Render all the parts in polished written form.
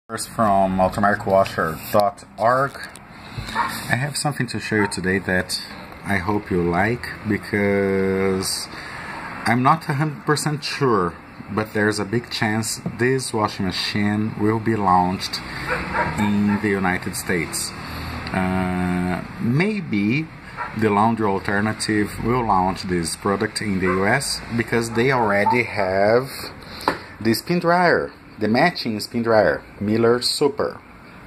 First from automaticwasher.org. I have something to show you today that I hope you like, because I'm not 100% sure, but there's a big chance this washing machine will be launched in the United States. Maybe the Laundry Alternative will launch this product in the US because they already have the spin dryer, the matching spin dryer, Miller Super.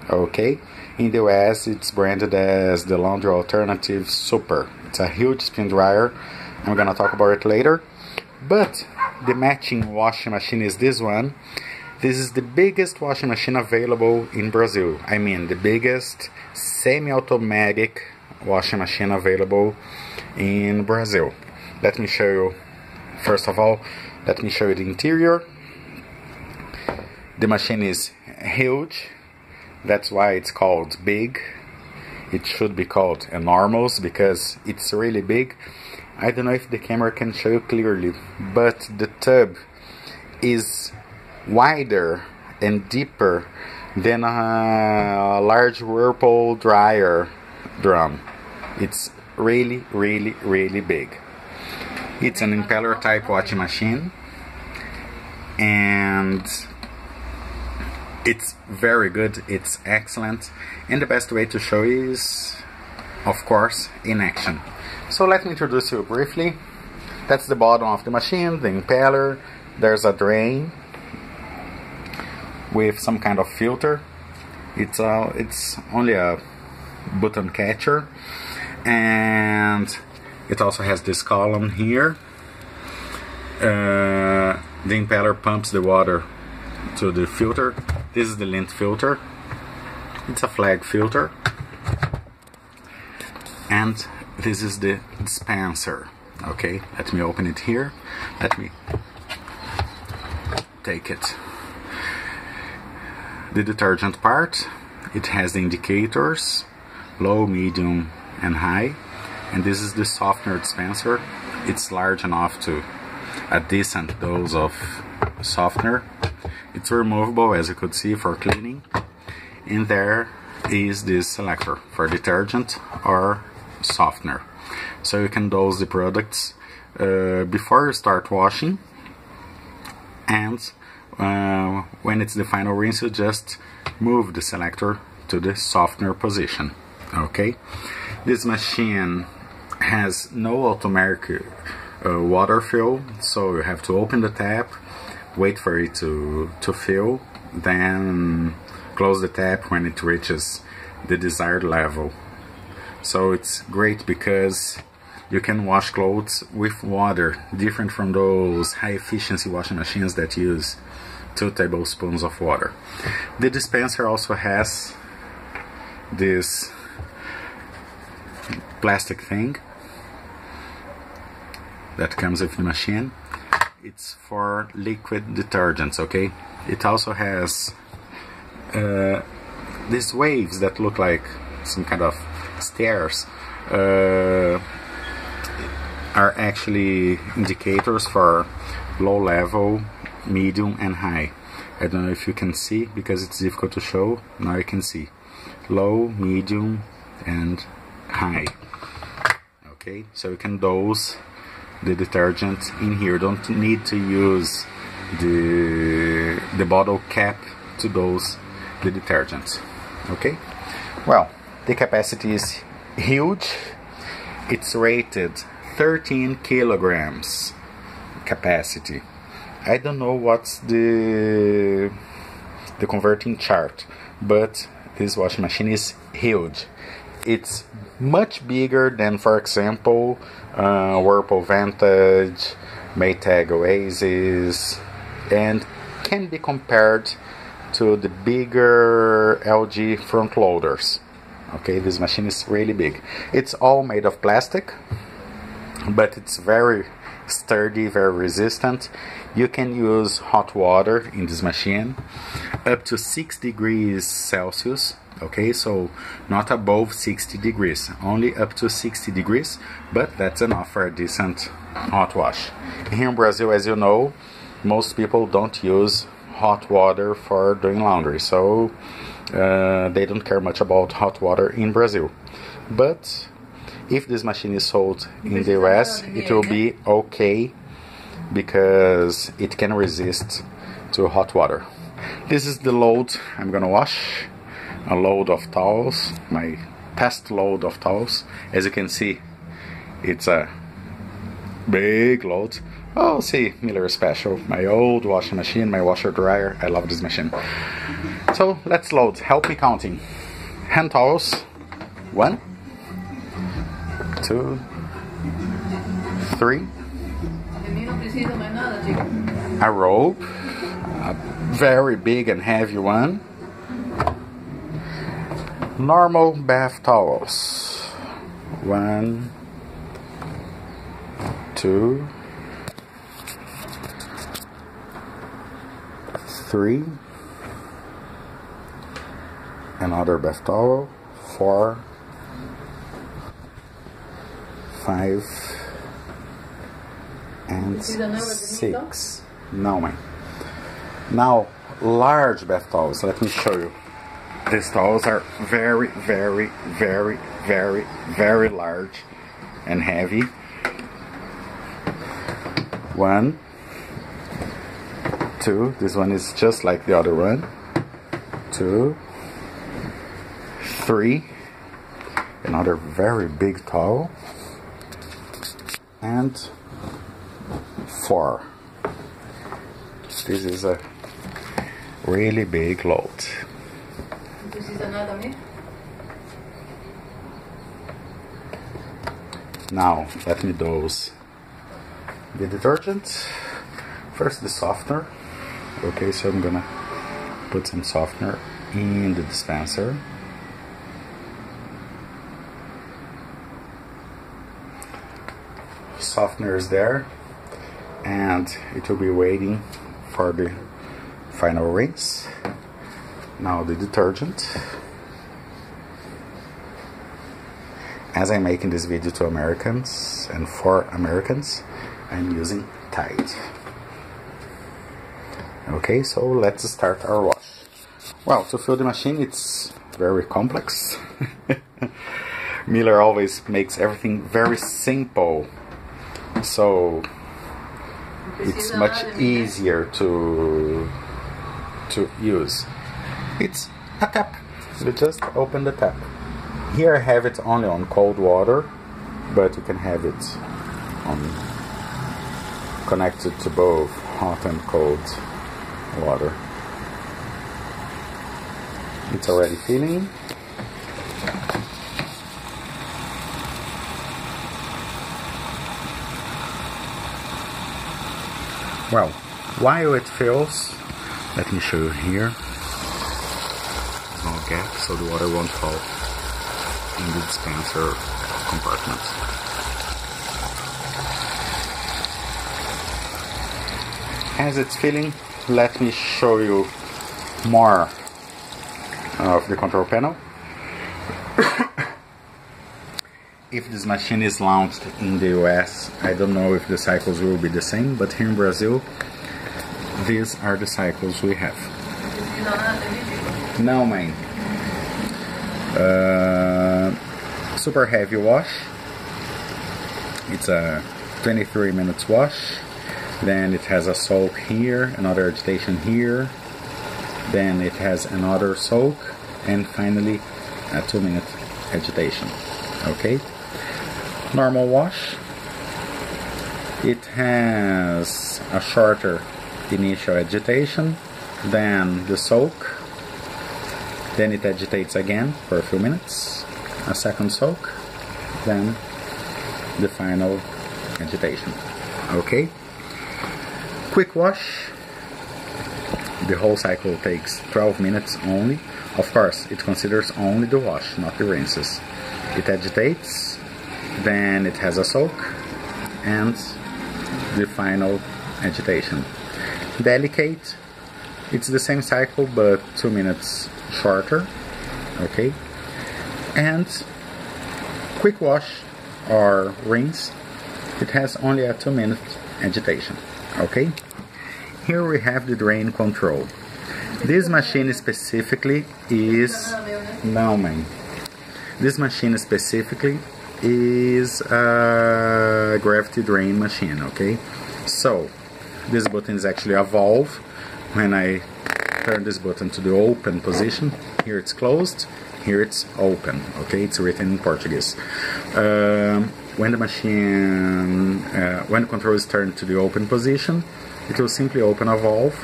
Okay, in the US it's branded as the Laundry Alternative Super. It's a huge spin dryer. I'm gonna talk about it later. But the matching washing machine is this one. This is the biggest washing machine available in Brazil. I mean, the biggest semi-automatic washing machine available in Brazil. Let me show you, first of all, let me show you the interior. The machine is huge, that's why it's called big. It should be called enormous because it's really big. I don't know if the camera can show you clearly, but the tub is wider and deeper than a large Whirlpool dryer drum. It's really big. It's an impeller type washing machine, and it's very good, it's excellent, and the best way to show is, of course, in action. So let me introduce you briefly. That's the bottom of the machine, the impeller. There's a drain with some kind of filter. It's only a button catcher, and it also has this column here. The impeller pumps the water to the filter. This is the lint filter. It's a flag filter. And this is the dispenser. Okay, let me open it here. Let me take it. The detergent part, it has the indicators, low, medium, and high. And this is the softener dispenser. It's large enough to a decent dose of softener. It's removable, as you could see, for cleaning. And there is this selector for detergent or softener. So you can dose the products before you start washing, and when it's the final rinse, you just move the selector to the softener position. Okay, this machine has no automatic water fill, so you have to open the tap, wait for it to fill, then close the tap when it reaches the desired level. So it's great because you can wash clothes with water, different from those high efficiency washing machines that use 2 tablespoons of water. The dispenser also has this plastic thing that comes with the machine. It's for liquid detergents, okay? It also has these waves that look like some kind of stairs, are actually indicators for low level, medium, and high. I don't know if you can see because it's difficult to show. Now you can see low, medium, and high. Okay, so you can dose the detergent in here. Don't need to use the bottle cap to dose the detergent. Okay, well, the capacity is huge. It's rated 13 kilograms capacity. I don't know what's the converting chart, but this washing machine is huge. It's much bigger than, for example, Whirlpool Vantage, Maytag Oasis, and can be compared to the bigger LG front loaders. Okay, this machine is really big. It's all made of plastic, but it's very sturdy, very resistant. You can use hot water in this machine up to 6 degrees Celsius. Okay, so not above 60 degrees, only up to 60 degrees, but that's enough for a decent hot wash. Here in Brazil, as you know, most people don't use hot water for doing laundry, so they don't care much about hot water in Brazil. But if this machine is sold in the US, it will be okay because it can resist to hot water. This is the load I'm gonna wash. A load of towels, my test load of towels. As you can see, it's a big load. Oh, see, Miller Special, my old washing machine, my washer dryer. I love this machine. So let's load. Help me counting. Hand towels. 1, 2, 3. A rope, a very big and heavy one. Normal bath towels. 1, 2, 3. Another bath towel. 4, 5, and 6. No, man. Now, large bath towels. Let me show you. These towels are very, very, very, very, very large and heavy. 1, 2. This one is just like the other one. 2, 3. Another very big towel. And 4. This is a really big load. Now let me dose the detergent. First the softener. Okay, so I'm gonna put some softener in the dispenser. Softener is there, and it will be waiting for the final rinse. Now the detergent. As I'm making this video to Americans and for Americans, I'm using Tide. Okay, so let's start our wash. Well, to fill the machine, it's very complex. Miller always makes everything very simple, so it's much easier to use. It's a tap. You just open the tap. Here I have it only on cold water, but you can have it on connected to both hot and cold water. It's already filling. Well, while it fills, let me show you here. Small gap so the water won't fall in the dispenser compartment. As it's filling, let me show you more of the control panel. If this machine is launched in the US, I don't know if the cycles will be the same, but here in Brazil, these are the cycles we have. Now, man. Super heavy wash. It's a 23 minutes wash. Then it has a soak here, another agitation here. Then it has another soak, and finally a 2-minute agitation. Okay. Normal wash. It has a shorter initial agitation, then the soak, then it agitates again for a few minutes, a second soak, then the final agitation. Okay. Quick wash. The whole cycle takes 12 minutes only. Of course, it considers only the wash, not the rinses. It agitates, then it has a soak, and the final agitation. Delicate, it's the same cycle but 2 minutes shorter. Okay. And quick wash or rinse, it has only a 2-minute agitation. Okay. here we have the drain control. This machine specifically is This machine specifically is a gravity drain machine, okay? So this button is actually a valve. When I turn this button to the open position, here it's closed, here it's open, okay? It's written in Portuguese. When the control is turned to the open position, it will simply open a valve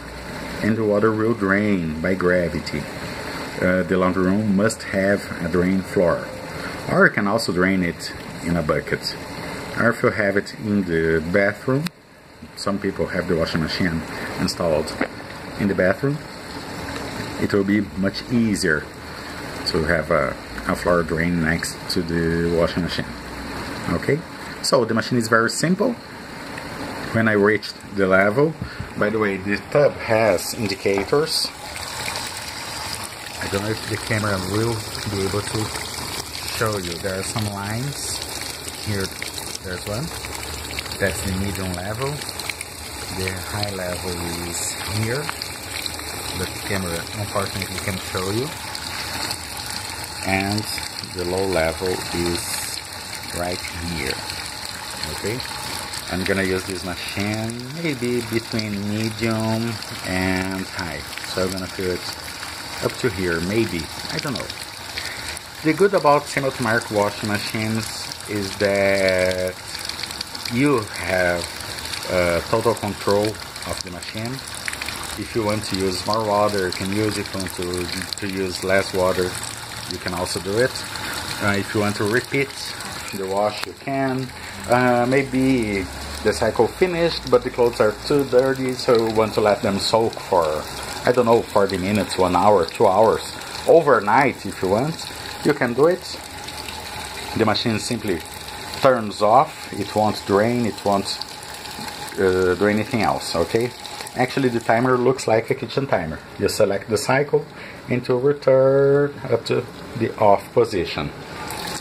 and the water will drain by gravity. The laundry room must have a drain floor, or you can also drain it in a bucket. Or if you have it in the bathroom, some people have the washing machine installed in the bathroom, it will be much easier to have a floor drain next to the washing machine. Okay, so the machine is very simple. When I reached the level, by the way, the tub has indicators. I don't know if the camera will be able to show you. There are some lines. Here, there's one. That's the medium level. The high level is here. The camera unfortunately can show you. And the low level is right here. Okay? I'm gonna use this machine maybe between medium and high. So I'm gonna fill it up to here, maybe. I don't know. The good about semi-automatic washing machines is that you have total control of the machine. If you want to use more water, you can use it. If you want to use less water, you can also do it. If you want to repeat the wash, you can. Maybe the cycle finished, but the clothes are too dirty, so you want to let them soak for, I don't know, 40 minutes, 1 hour, 2 hours, overnight if you want. You can do it. The machine simply turns off. It won't drain, it won't do anything else, okay? Actually, the timer looks like a kitchen timer. You select the cycle and to return up to the off position,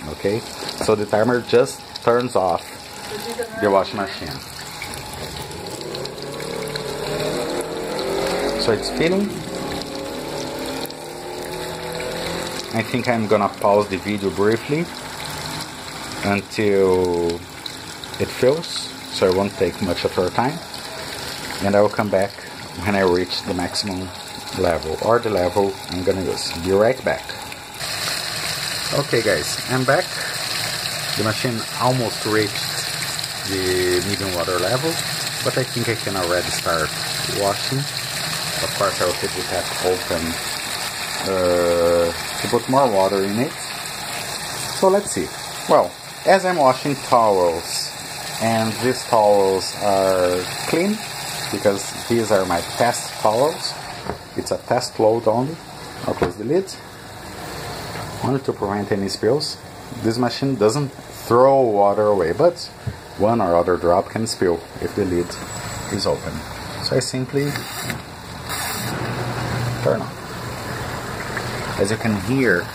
okay? So the timer just turns off the washing machine. So it's filling. I think I'm gonna pause the video briefly until it fills, so it won't take much of your time, and I will come back when I reach the maximum level, or the level I'm gonna use. Be right back. Okay guys, I'm back. The machine almost reached the medium water level, but I think I can already start washing. Of course I will keep the tap open to put more water in it. So let's see. Well, as I'm washing towels, and these towels are clean because these are my test towels. It's a test load only. I'll close the lid. Only to prevent any spills. This machine doesn't throw water away, but one or other drop can spill if the lid is open. So I simply turn on. As you can hear,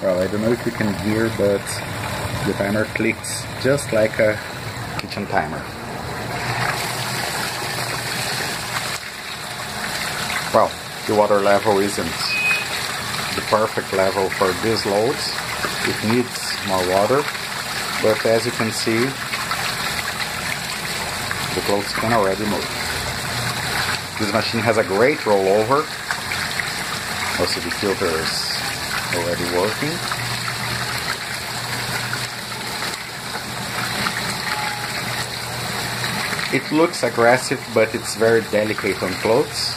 well, I don't know if you can hear, but the timer clicks just like a kitchen timer. Well, the water level isn't the perfect level for these loads. It needs more water, but as you can see, the clothes can already move. This machine has a great rollover. Also the filter is already working. It looks aggressive, but it's very delicate on clothes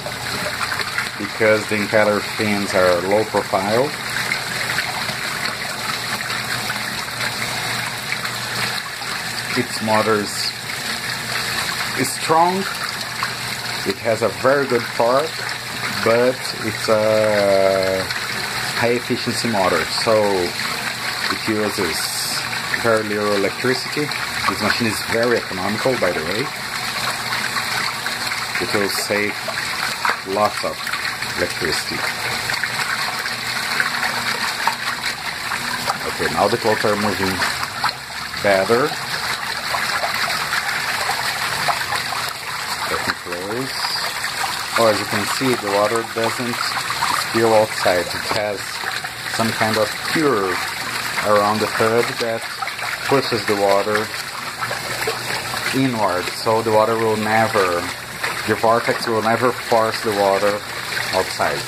because the impeller fins are low profile. Its motor is strong. It has a very good torque, but it's a high efficiency motor, so it uses very little electricity. This machine is very economical, by the way. It will save lots of electricity. Okay, now the clothes are moving better. Let me close. Or as you can see, the water doesn't spill outside. It has some kind of cure around the tub that pushes the water inward, so the water will never, the vortex will never force the water outside.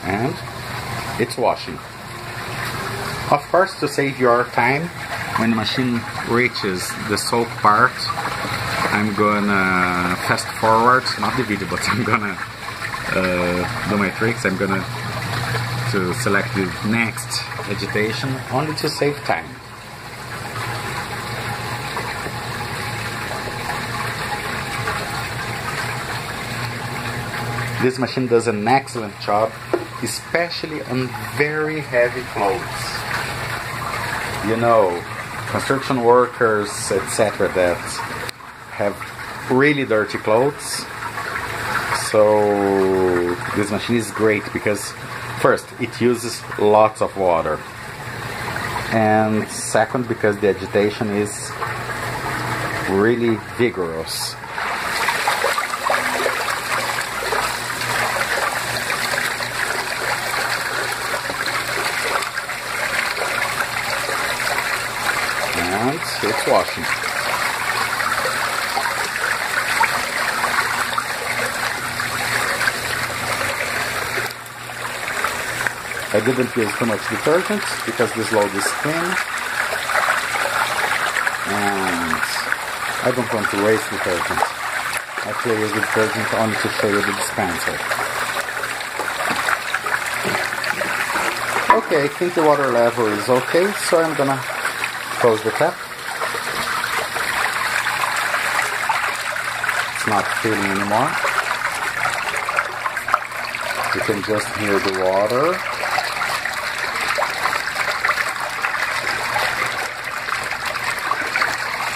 And it's washing. Of course, to save your time, when the machine reaches the soap part, I'm gonna fast forward, not the video, but I'm gonna do my tricks. I'm gonna to select the next agitation, only to save time. This machine does an excellent job, especially on very heavy clothes. You know, construction workers, etc., that have really dirty clothes. So this machine is great because first, it uses lots of water, and second, because the agitation is really vigorous. And it's washing. I didn't use too much detergent because this load is thin, and I don't want to waste detergent. Actually, I use the detergent only to show you the dispenser. Okay, I think the water level is okay, so I'm gonna close the tap. It's not filling anymore. You can just hear the water.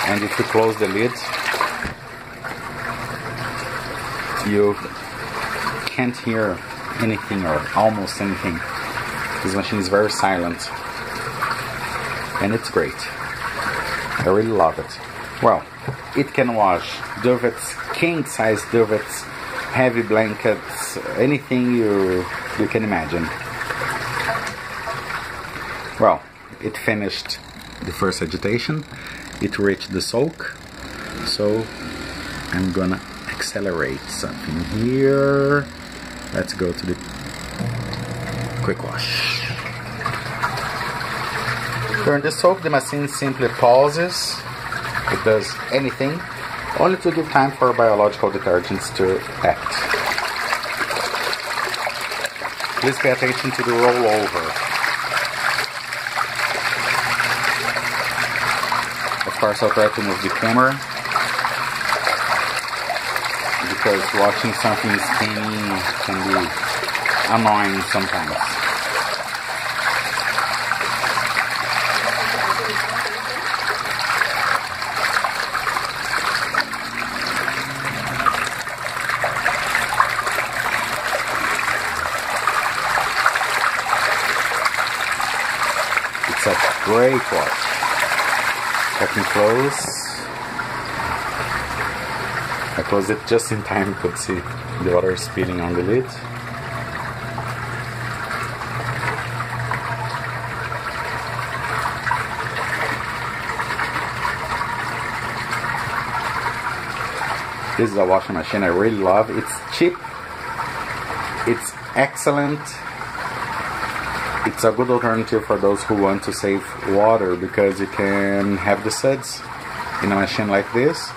And if you close the lid, you can't hear anything or almost anything. This machine is very silent. And it's great. I really love it. Well, it can wash duvets, king-size duvets, heavy blankets, anything you can imagine. Well, it finished the first agitation. It reached the soak, so I'm gonna accelerate something here. Let's go to the quick wash. During the soak, the machine simply pauses. It does anything, only to give time for biological detergents to act. Please pay attention to the rollover. Of course, I'll try to move the camera because watching something spinning can be annoying sometimes. It's a great watch. Let me close. I closed it just in time, you could see the water spilling on the lid. This is a washing machine I really love. It's cheap, it's excellent. It's a good alternative for those who want to save water because you can have the suds in a machine like this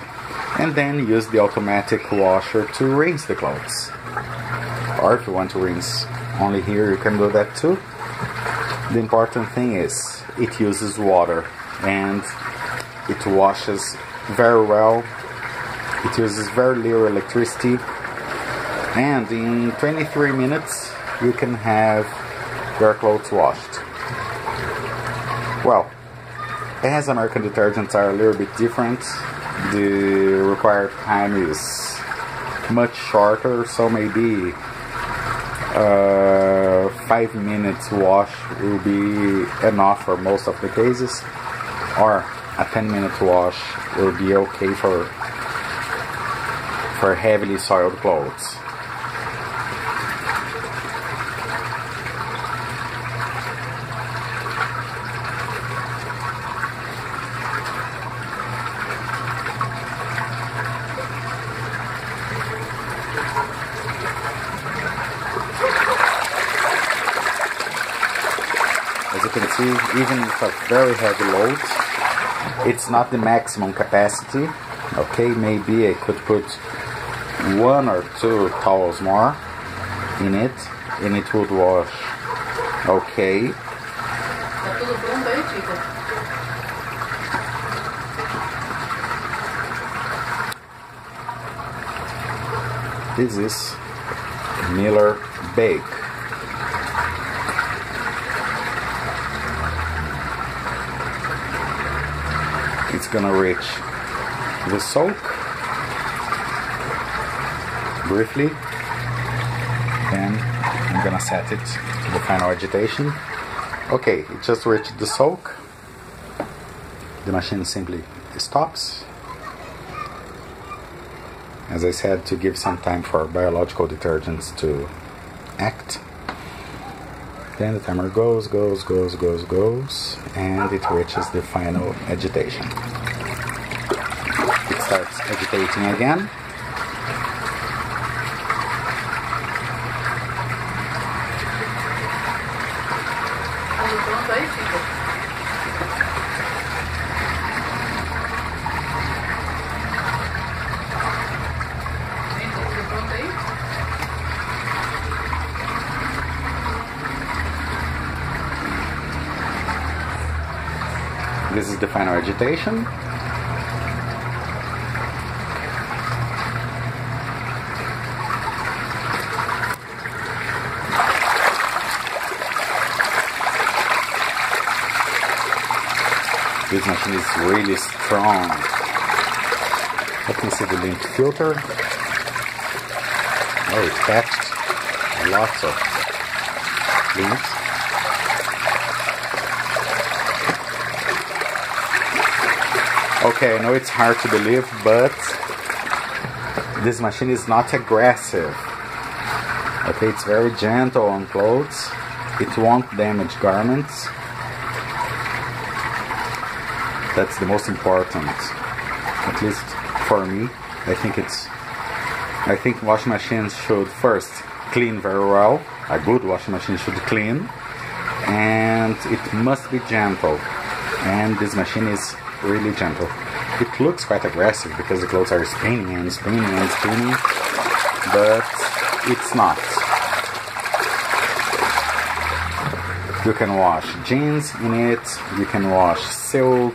and then use the automatic washer to rinse the clothes. Or if you want to rinse only here, you can do that too. The important thing is it uses water and it washes very well. It uses very little electricity, and in 23 minutes you can have your clothes washed. Well, as American detergents are a little bit different, the required time is much shorter, so maybe 5 minutes wash will be enough for most of the cases, or a 10-minute wash will be okay for for heavily soiled clothes. As you can see, even with a very heavy load, it's not the maximum capacity. Okay, maybe I could put 1 or 2 towels more in it and it would wash. Okay. Tá tudo pronto aí, Chico? This is Miller Bake. It's gonna reach the soak briefly, then I'm gonna set it to the final agitation. Okay, it just reached the soak. The machine simply stops. As I said, to give some time for biological detergents to act. Then the timer goes, and it reaches the final agitation. It starts agitating again. Tudo pronto aí, Chico? Gente, tudo pronto aí? This is the final agitation. This machine is really strong. Let me see the lint filter. Oh, it catched lots of lint. Okay, I know it's hard to believe, but this machine is not aggressive. Okay, it's very gentle on clothes. It won't damage garments. That's the most important, at least for me. I think washing machines should first clean very well. A good washing machine should clean, and it must be gentle. And this machine is really gentle. It looks quite aggressive because the clothes are spinning and spinning and spinning, but it's not. You can wash jeans in it, you can wash silk,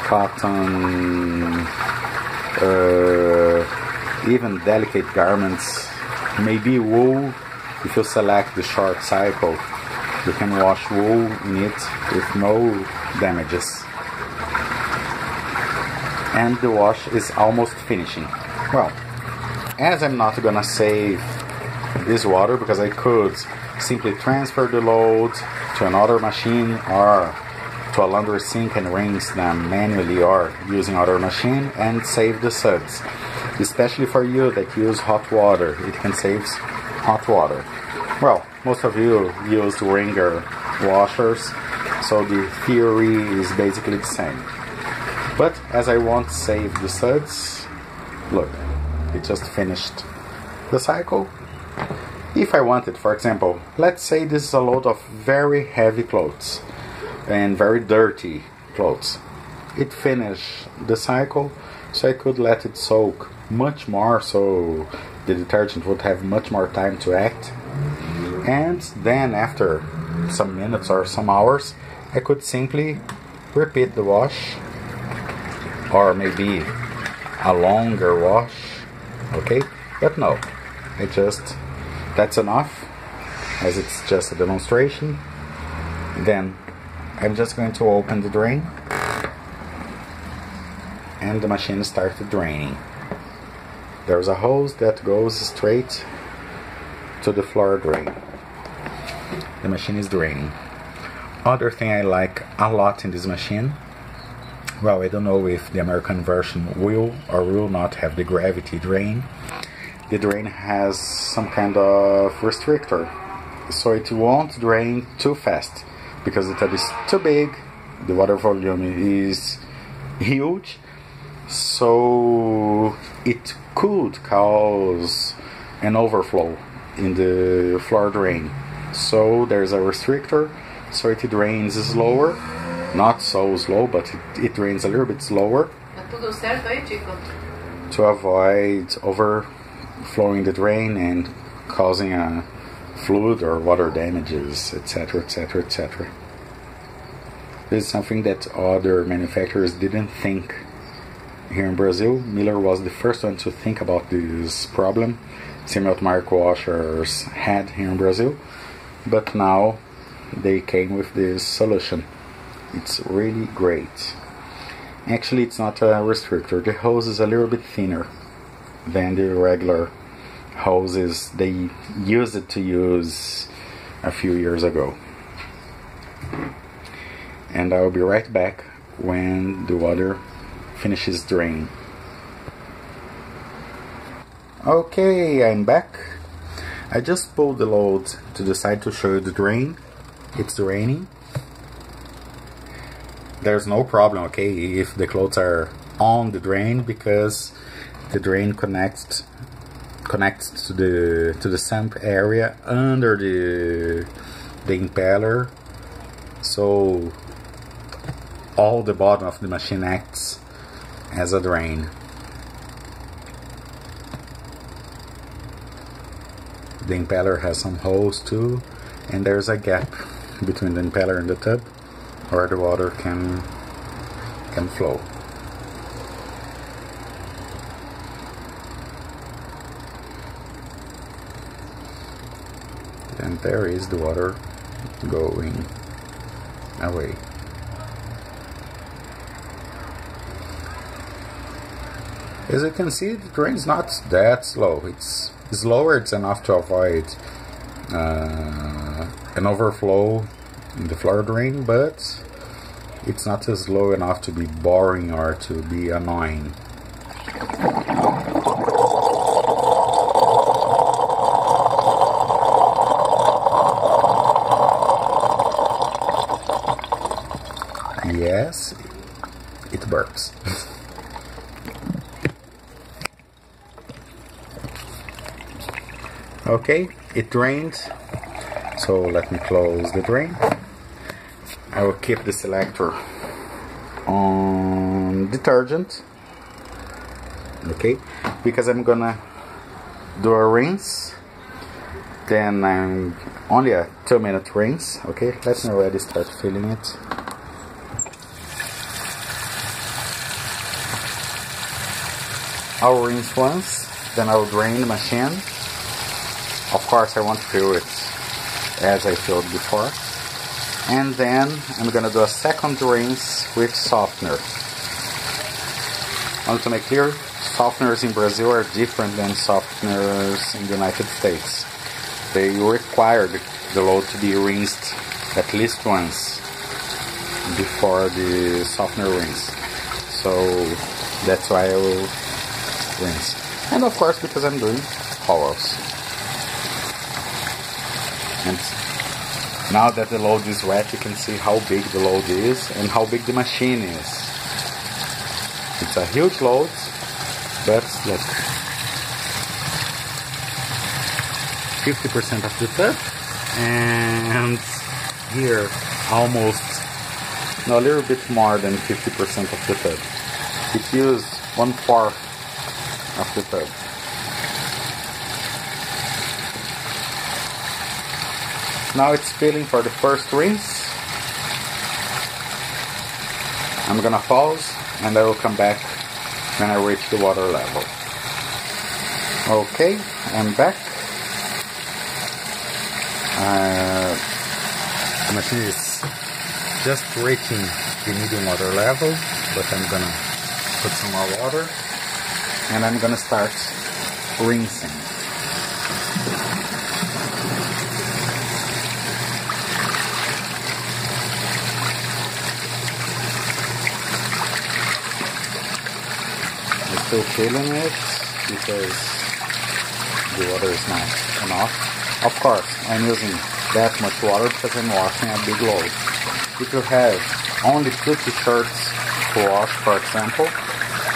cotton, even delicate garments, maybe wool. If you select the short cycle, you can wash wool in it with no damages. And the wash is almost finishing. Well, as I'm not gonna save this water because I could simply transfer the load to another machine or to a laundry sink and rinse them manually or using other machine and save the suds. Especially for you that use hot water, it can save hot water. Well, most of you use Wringer washers, so the theory is basically the same. But as I won't save the suds, look, it just finished the cycle. If I wanted, for example, let's say this is a load of very heavy clothes and very dirty clothes. It finished the cycle, so I could let it soak much more, so the detergent would have much more time to act. And then after some minutes or some hours, I could simply repeat the wash, or maybe a longer wash, okay? But no, that's enough, as it's just a demonstration. Then I'm just going to open the drain, and the machine started draining. There's a hose that goes straight to the floor drain. The machine is draining. Other thing I like a lot in this machine, well, I don't know if the American version will or will not have the gravity drain, the drain has some kind of restrictor, so it won't drain too fast because the tub is too big, the water volume is huge, so it could cause an overflow in the floor drain. So there's a restrictor, so it drains slower, not so slow, but it drains a little bit slower. Tá tudo certo aí, Chico? To avoid overflowing the drain and causing a fluid or water damages, etc, etc, etc. This is something that other manufacturers didn't think. Here in Brazil, Miller was the first one to think about this problem. Semi-automatic washers had here in Brazil, but now they came with this solution. It's really great. Actually, it's not a restrictor. The hose is a little bit thinner than the regular hoses they used to use a few years ago. And I'll be right back when the water finishes draining. Okay, I'm back. I just pulled the load to the side to show you the drain. It's draining. There's no problem, okay, if the clothes are on the drain, because the drain connects to the sump area under the impeller, so all the bottom of the machine acts as a drain. The impeller has some holes too, and there's a gap between the impeller and the tub where the water can flow. And there is the water going away. As you can see, the drain is not that slow. It's slower, it's enough to avoid an overflow in the floor drain, but it's not slow enough to be boring or to be annoying. Yes, it burps. Okay, it drained, so let me close the drain. I will keep the selector on detergent, okay, because I'm gonna do a rinse, then I'm only a 2-minute rinse, okay. Let me already start filling it. I'll rinse once, then I'll drain the machine. Of course, I won't fill it as I filled before. And then I'm gonna do a second rinse with softener. I want to make clear, softeners in Brazil are different than softeners in the United States. They require the load to be rinsed at least once before the softener rinse. So that's why I will rinse. And of course, because I'm doing towels. And now that the load is wet, you can see how big the load is and how big the machine is. It's a huge load, but look, 50% of the tub, and here almost, no, a little bit more than 50% of the tub. It used 1/4 of the tub. Now it's filling for the first rinse. I'm gonna pause and I will come back when I reach the water level. Okay, I'm back. The machine is just reaching the medium water level, but I'm gonna put some more water and I'm gonna start rinsing. Still feeling it because the water is not enough. Of course, I'm using that much water because I'm washing a big load. If you have only 2 t-shirts to wash, for example,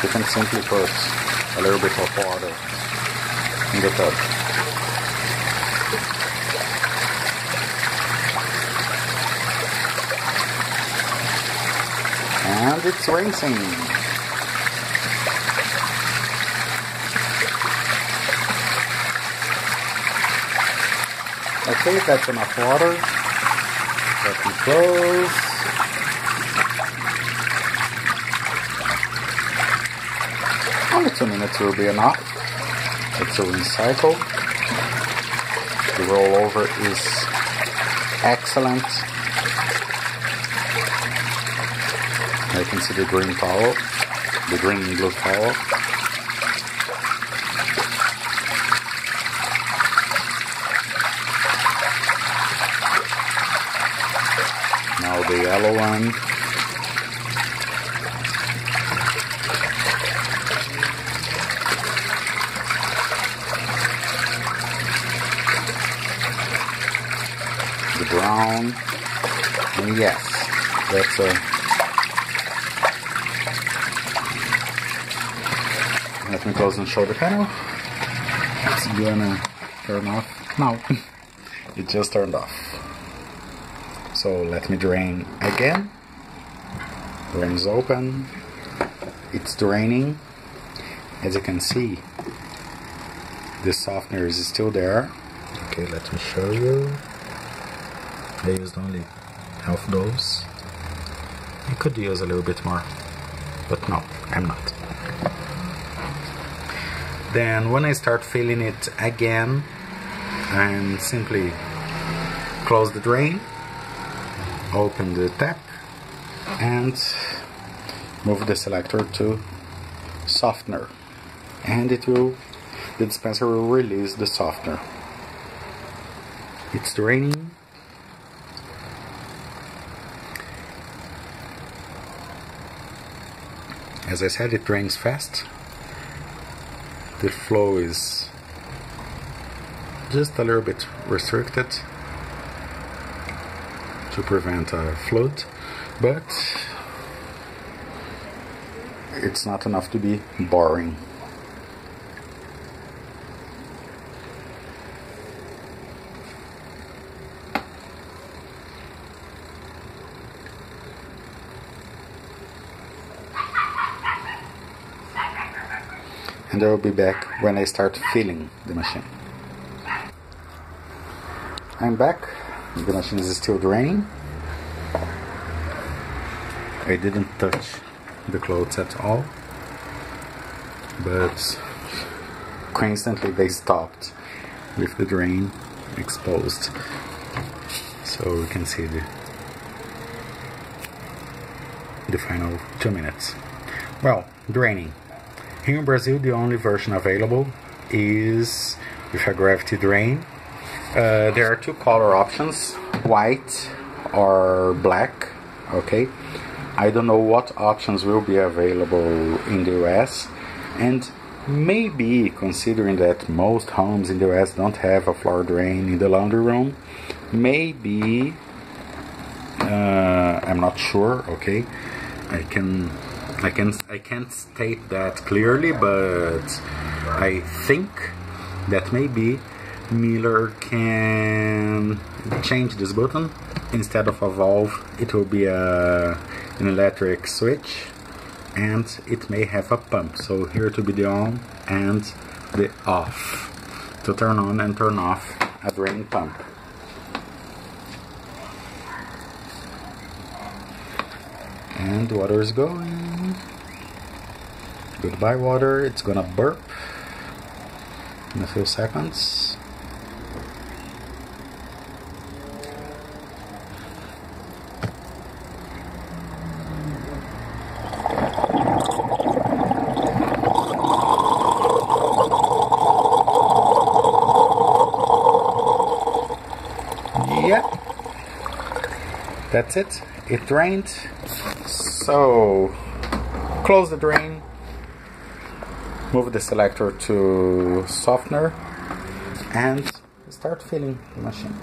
you can simply put a little bit of water in the tub. And it's rinsing. Okay, that's enough water. Let me close. Only 2 minutes will be enough. It's a recycle. The rollover is excellent. I can see the green towel, the green and blue towel. Now the yellow one. The brown. And yes, that's a... Let me close and show the panel. It's gonna turn off. No, it just turned off. So let me drain again. Drain is open. It's draining. As you can see, the softener is still there. Okay, let me show you. I used only half dose. I could use a little bit more, but no, I'm not. Then when I start filling it again, and simply close the drain, open the tap, and move the selector to softener, and the dispenser will release the softener. It's draining. As I said, it drains fast. The flow is just a little bit restricted to prevent a flood, but it's not enough to be boring. And I will be back when I start filling the machine. I'm back. The machine is still draining. I didn't touch the clothes at all, but coincidentally they stopped with the drain exposed, so we can see the final 2 minutes. Well, draining. Here in Brazil, the only version available is with a gravity drain. There are 2 color options, white or black. Okay, I don't know what options will be available in the US, and maybe considering that most homes in the US don't have a floor drain in the laundry room, maybe I'm not sure. Okay, I can't state that clearly, but I think that maybe Miele can change this button. Instead of a valve, it will be an electric switch, and it may have a pump. So here to be the on and the off, to turn on and turn off a drain pump. And water is going. Goodbye water, it's gonna burp in a few seconds. Yeah, that's it. It drained. So close the drain, move the selector to softener, and start filling the machine.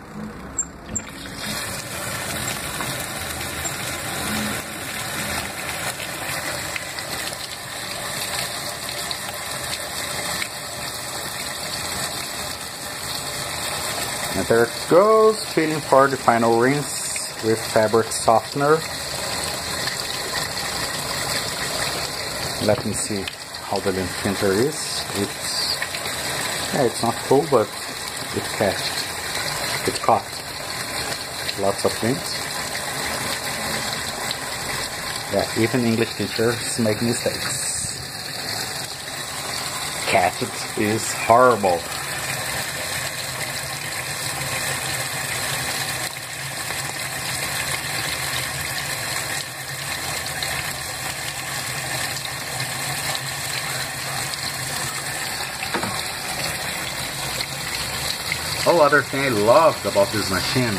And there it goes, filling for the final rinse with fabric softener. Let me see how the lint printer is. It's not full, but it caught lots of lint. Yeah, even English teachers make mistakes. Catch it is horrible. Oh, other thing I loved about this machine,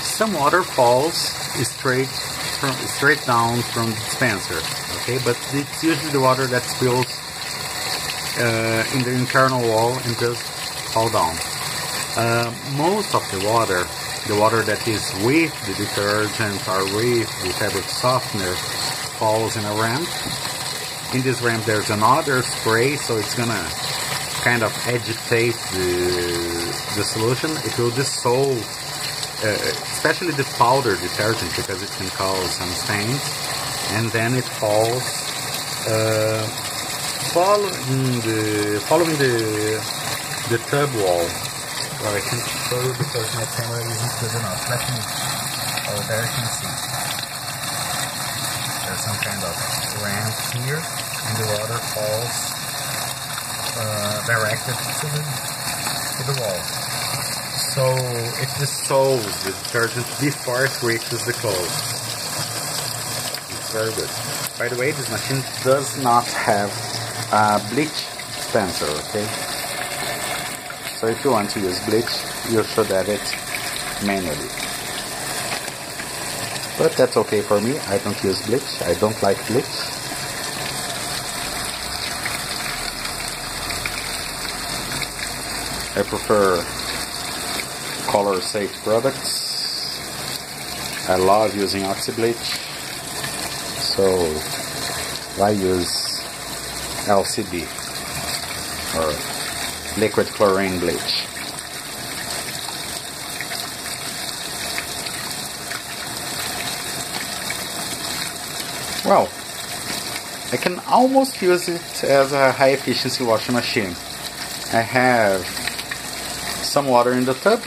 some water falls straight down from the dispenser, okay, but it's usually the water that spills in the internal wall and just fall down. Most of the water that is with the detergent or with the fabric softener falls in a ramp. In this ramp there's another spray, so it's gonna kind of agitate the solution. It will dissolve, especially the powder detergent, because it can cause some stains, and then it falls following the tub wall. Well, I can't show you because my camera isn't good enough. There you can see there's some kind of ramp here, and the water falls directed to the wall. So it dissolves the detergent before it reaches the clothes. It's very good. By the way, this machine does not have a bleach dispenser, okay? So if you want to use bleach, you should add it manually. But that's okay for me. I don't use bleach. I don't like bleach. I prefer color safe products. I love using OxiBleach, so I use LCB or liquid chlorine bleach. Well, I can almost use it as a high efficiency washing machine. I have some water in the tub.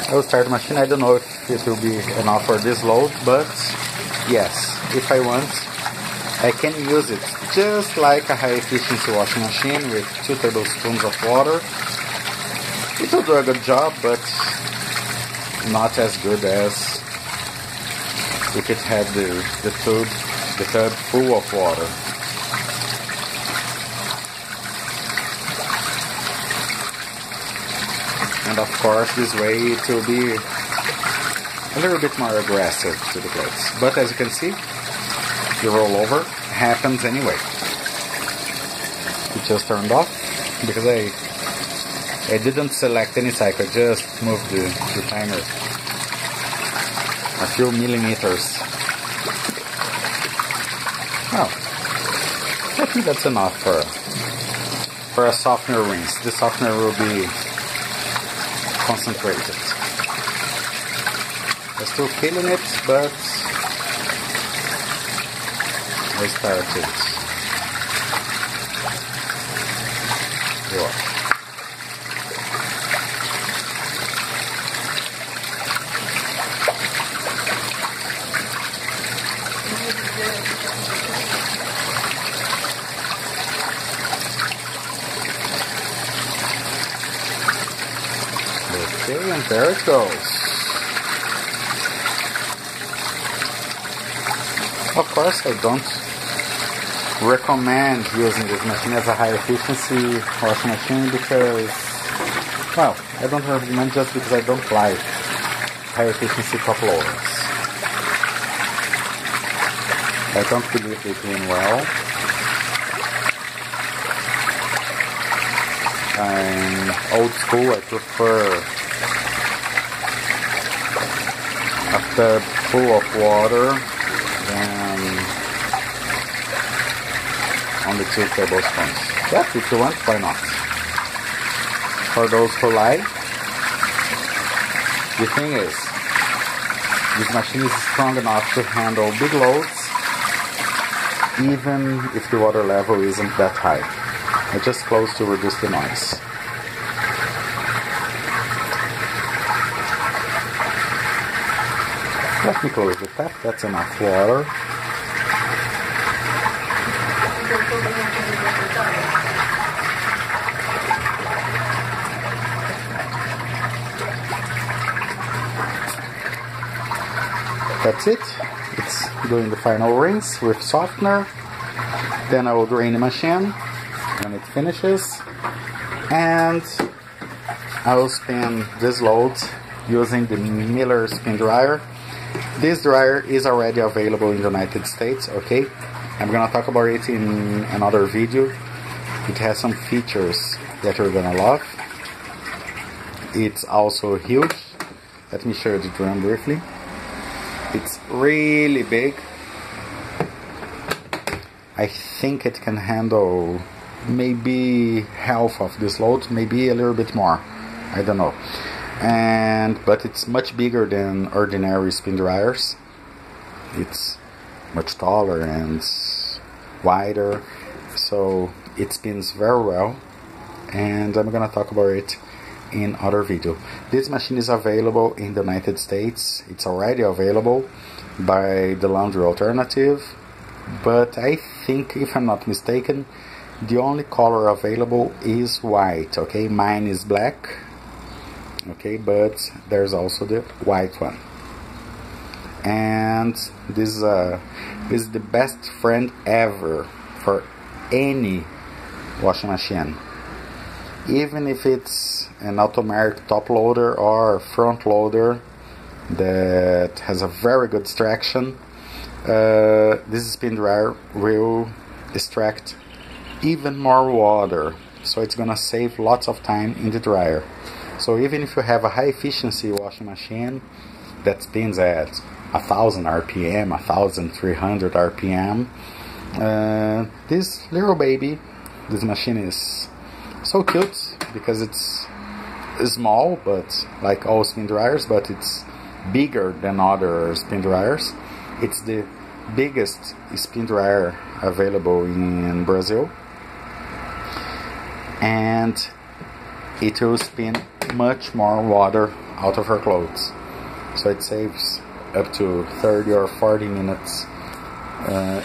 I will start the machine. I don't know if it will be enough for this load, but yes, if I want, I can use it just like a high efficiency washing machine with 2 tablespoons of water. It will do a good job, but not as good as if it had the tub full of water. And of course, this way it will be a little bit more aggressive to the clothes. But as you can see, the rollover happens anyway. It just turned off because I didn't select any cycle, I just moved the timer a few millimeters. Well, I think that's enough for a softener rinse. The softener will be concentrated. I'm still feeling it, but I started. Wash. Okay, and there it goes. Of course, I don't recommend using this machine as a high efficiency washing machine because, well, I don't recommend just because I don't like high efficiency top loaders. I don't believe they clean well. I'm old school. I prefer a tub full of water than only 2 tablespoons. But if you want, why not? For those who like, the thing is, this machine is strong enough to handle big loads, even if the water level isn't that high. It's just close to reduce the noise. Let me close the tap, that's enough water. That's it. It's doing the final rinse with softener. Then I will drain the machine when it finishes. And I will spin this load using the Miller spin dryer. This dryer is already available in the United States, okay? I'm gonna talk about it in another video. It has some features that you're gonna love. It's also huge. Let me show you the drum briefly. It's really big. I think it can handle maybe half of this load, maybe a little bit more. I don't know. But it's much bigger than ordinary spin dryers. It's much taller and wider, so it spins very well, and I'm gonna talk about it in other video. This machine is available in the United States. It's already available by the Laundry Alternative, but I think, if I'm not mistaken, the only color available is white. Okay, mine is black. Okay, but there's also the white one, and this is the best friend ever for any washing machine, even if it's an automatic top loader or front loader that has a very good extraction. This spin dryer will extract even more water, so it's gonna save lots of time in the dryer. So even if you have a high efficiency washing machine that spins at 1000 RPM, 1300 RPM, this little baby, this machine is so cute because it's small, but like all spin dryers, but it's bigger than other spin dryers. It's the biggest spin dryer available in Brazil, and it will spin much more water out of your clothes, so it saves up to 30 or 40 minutes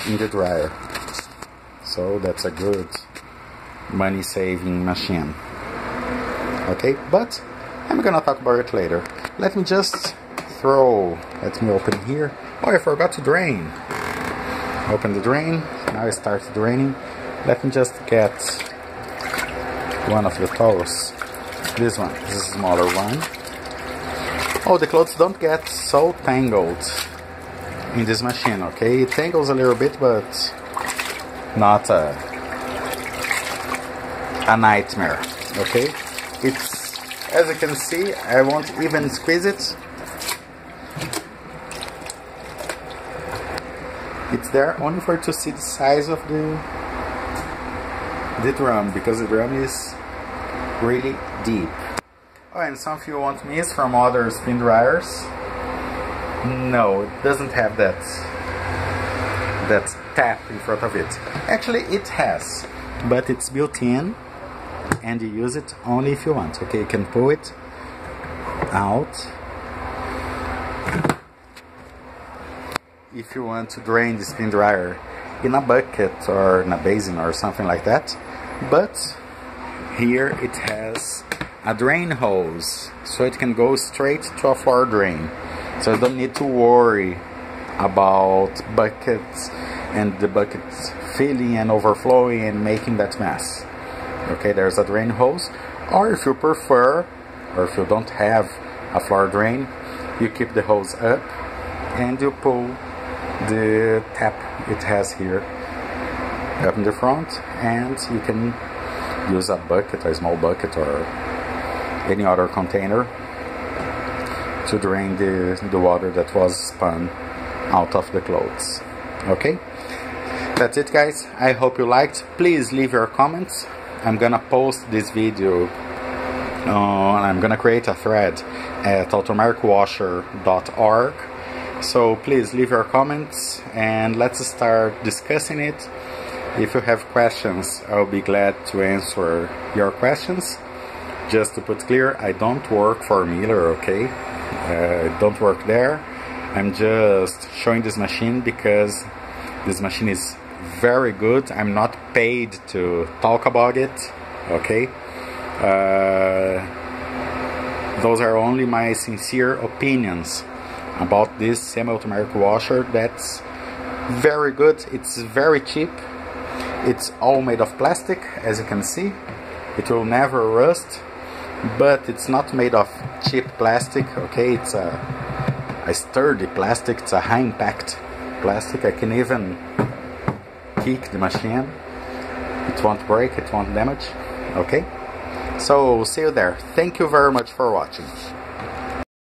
in the dryer. So that's a good money saving machine. Okay, but I'm gonna talk about it later. Let me open here. Oh, I forgot to drain. Open the drain. Now it starts draining. Let me just get one of the towels. This one, this is a smaller one. Oh, the clothes don't get so tangled in this machine, okay? It tangles a little bit, but not a nightmare, okay? It's, as you can see, I won't even squeeze it. It's there only for you to see the size of the drum, because the drum is really deep. Oh, and some of you want miss from other spin dryers. No, it doesn't have that tap in front of it. Actually, it has, but it's built in, and you use it only if you want. Okay, you can pull it out if you want to drain the spin dryer in a bucket or in a basin or something like that. But here it has a drain hose, so it can go straight to a floor drain. So you don't need to worry about buckets and the buckets filling and overflowing and making that mess. Okay, there's a drain hose, or if you prefer, or if you don't have a floor drain, you keep the hose up and you pull the tap it has here up in the front, and you can use a bucket, a small bucket or any other container to drain the water that was spun out of the clothes. Okay, that's it guys. I hope you liked. Please leave your comments. I'm gonna post this video I'm gonna create a thread at automaticwasher.org, so please leave your comments and let's start discussing it. If you have questions, I'll be glad to answer your questions. Just to put clear, I don't work for Miele, okay? I don't work there. I'm just showing this machine because this machine is very good. I'm not paid to talk about it, okay? Those are only my sincere opinions about this semi-automatic washer. That's very good. It's very cheap. It's all made of plastic, as you can see. It will never rust, but it's not made of cheap plastic, okay? It's a sturdy plastic. It's a high impact plastic. I can even kick the machine. It won't break, it won't damage, okay? So see you there. Thank you very much for watching.